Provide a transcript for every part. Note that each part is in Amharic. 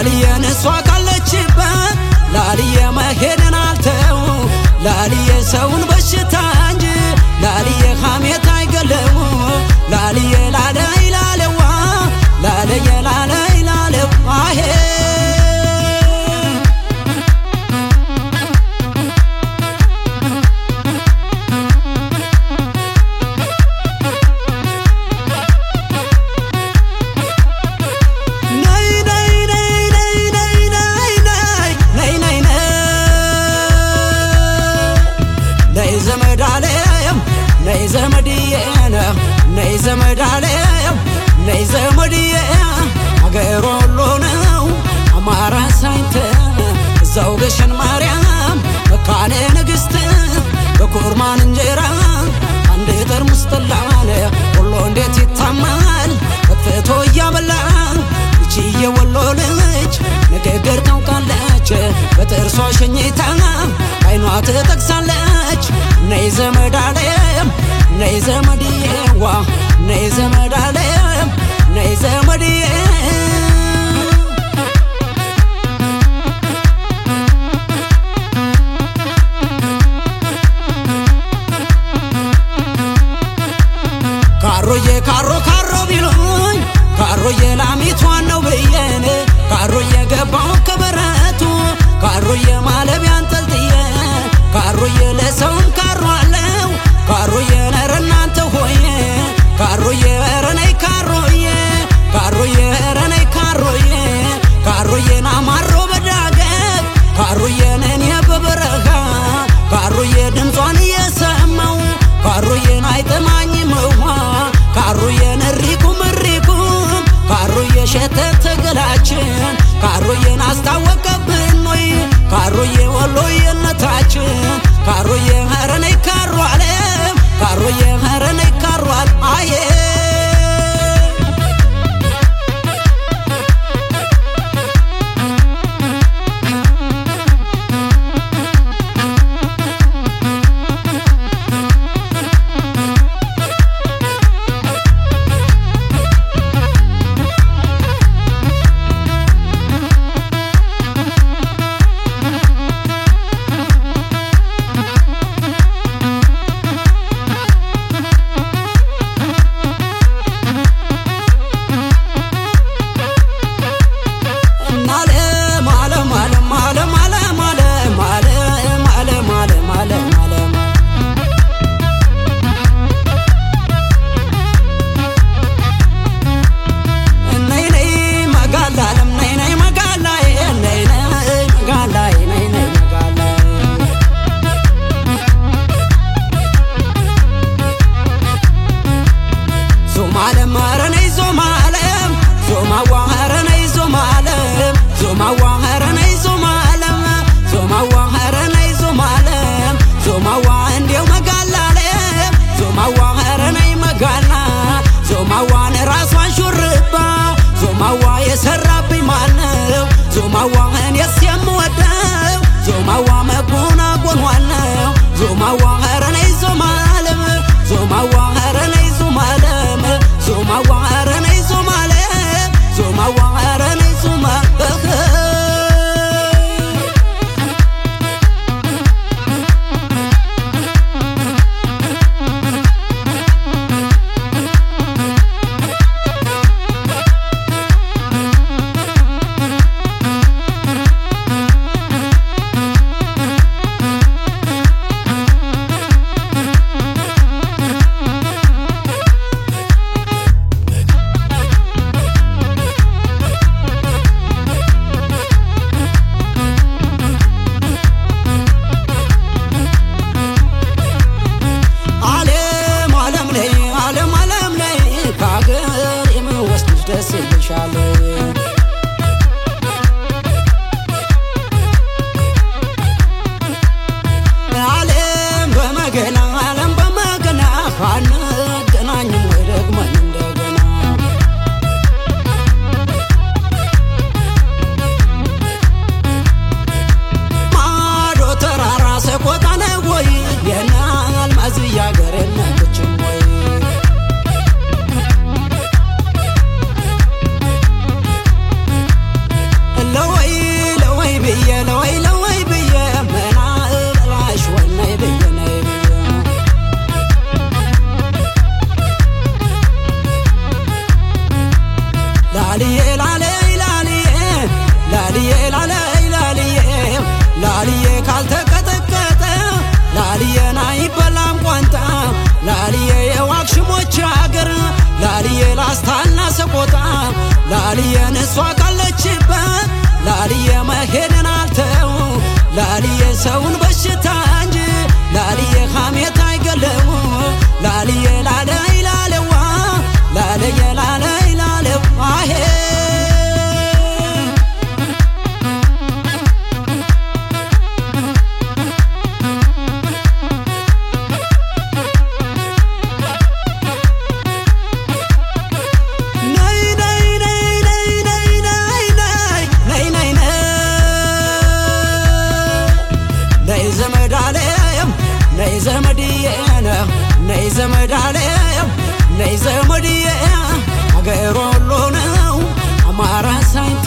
ላሊየ ነሷ ካለችበት ላሊየ መሄድን አልተው ላሊየ ሰውን በሽታ እንጂ ላሊየ ሐሜት አይገለው ላሊየ ላለይ ላለዋ ላሊየ ላለይ ላለዋ አሄ ነይ ዘመድዬና ነይ ዘመዳለም ነይ ዘመድዬ አገር ሁሉ ነው አማራ ሳይንት እዛው ግሸን ማርያም መካነ ንግሥት በኩርማን እንጀራ አንድ ጠርሙስ ጠላነ ሁሉ እንዴት ይታማል ፈትቶ እያበላ እቺ የወሎ ልጅ ንግግር ታውቃለች በጥርሷ ሸኝታ አይኗ ትጠቅሳለች ነይ ዘመዳለም ነይ ዘመድዬዋ ነይ ዘመዳለም ነይ ዘመድዬ ካሮዬ ካሮ ቢሉኝ ካሮዬ ላሚቷን ነው ብዬኔ ካሮዬ ገባው ከበረቱ ካሮዬ ማለቢያን ጠልጥዬ ካሮዬ ለሰውም ካሮአለው ካሮዬ ነረናንተ ሆዬ ካሮዬ ረነይ ካሮዬ ካሮዬ ረነይ ካሮዬ ካሮዬን አማሮ በዳገት ካሮዬን እኔ በበረኻ ካሮዬ ድምጿን እየሰማው ካሮዬን አይጠማኝም ውሃ ካሮዬን እሪኩም ካሮዬ ሸተተ ገላችን ካሮዬን አስታወቀብን ወይ ካሮዬ ወሎዬነታችን ካሮዬ ሀረነይ ካሮ ዓለም ካሮዬ ሀረነይ ካሮ አየ የሰራብኝ ማነው ዞማዋን የስየምወደው ዞማዋ መጎና ጎንዋለው ዞማዋ ሀረነይ ዞማለም ዞማዋ ሀረነይ ዞማለም ዞማዋ ሀረነይ ዞማለም ዞማዋ ሀረነይ ዞማለም የጀግኖች አገር ላሊዬ ላስታና ሰቆጣ ላሊዬ ንሷ ካለችበት ላሊዬ መሄድን አልተው ላሊዬ ሰውን በሽታ እንጂ ላሊዬ ሐሜት አይገለው ላሊዬ ላለይ ላለዋ ላሊዬ ላለይ ላለዋ አሄ ነይ ዘመድዬ አገር ወሎ ነው አማራ ሳይንት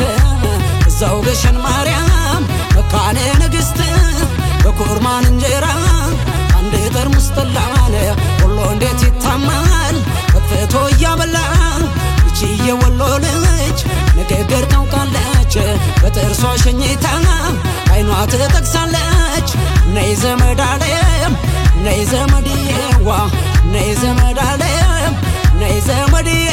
እዛው ግሸን ማርያም መካነ ንግሥት በኩርማን እንጀራ አንድ ጠርሙስ ጠላን ወሎ እንዴት ይታማል ፈትቶ እያበላ እቺ የወሎ ልጅ ንግግር ታውቃለች በጥርሷ ሸኝታ አይኗ ትጠቅሳለች ነይ ዘመዳለም ነይ ዘመድዬዋ ነይ ዘመዳለም ነይ ዘመድዬ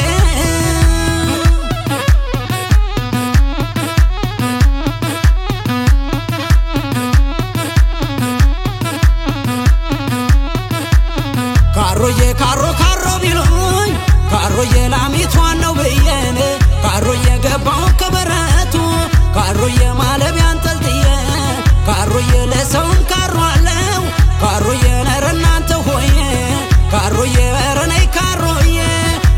ካሮዬ ካሮ ካሮ ቢሉኝ ካሮዬ ላሚቷን ነው ብዬን ካሮዬ ገባው ከበረቱ ካሮዬ ማለቢያን ጠልጥዬ ካሮዬ ለሰውን ካሯለው ካሮዬ ነረ እናንተ ሆዬ ካሮዬ ረነይ ካሮዬ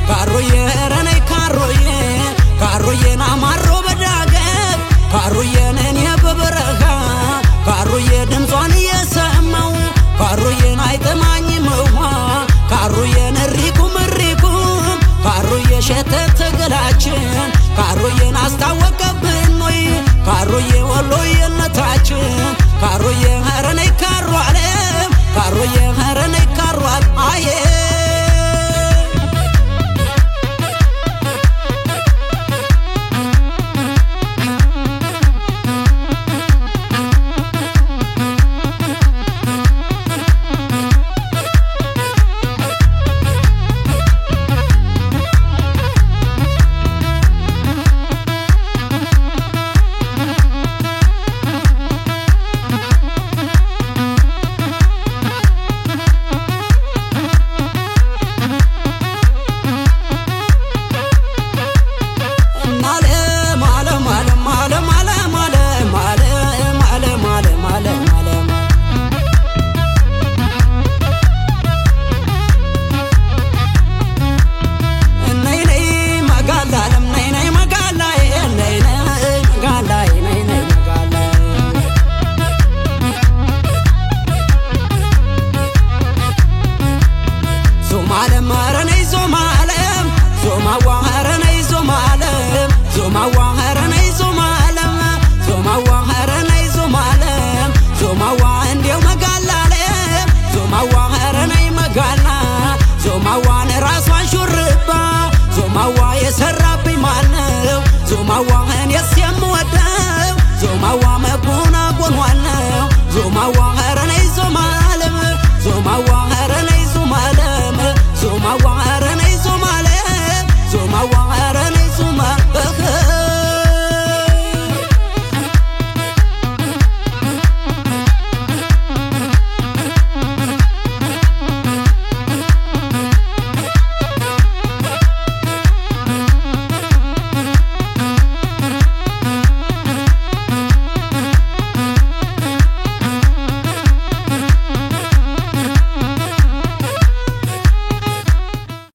ካሮዬ ረነይ ካሮዬ ካሮዬን አማሮ በዳገት ካሮዬን እኔ በበረኻ ካሮዬ ድምጿን እየሰማው ካሮዬን አይጠማኝም ውሃ ካሮዬን እሪኩም ካሮዬ ሸተተ ገላችን ካሮዬን አስታወቀብን ወይ ካሮዬ ወሎዬነታችን ካሮዬ ሀረነይ ካሮ አለም ካሮዬ ሀረነይ ካሮ አየ ዞማዋን ራሷን ሹርባ ዞማዋ የሰራብኝ ማነው ዞማዋን የስየምወደው ዞማዋ መጎና ጎኗል ነው ዞማዋ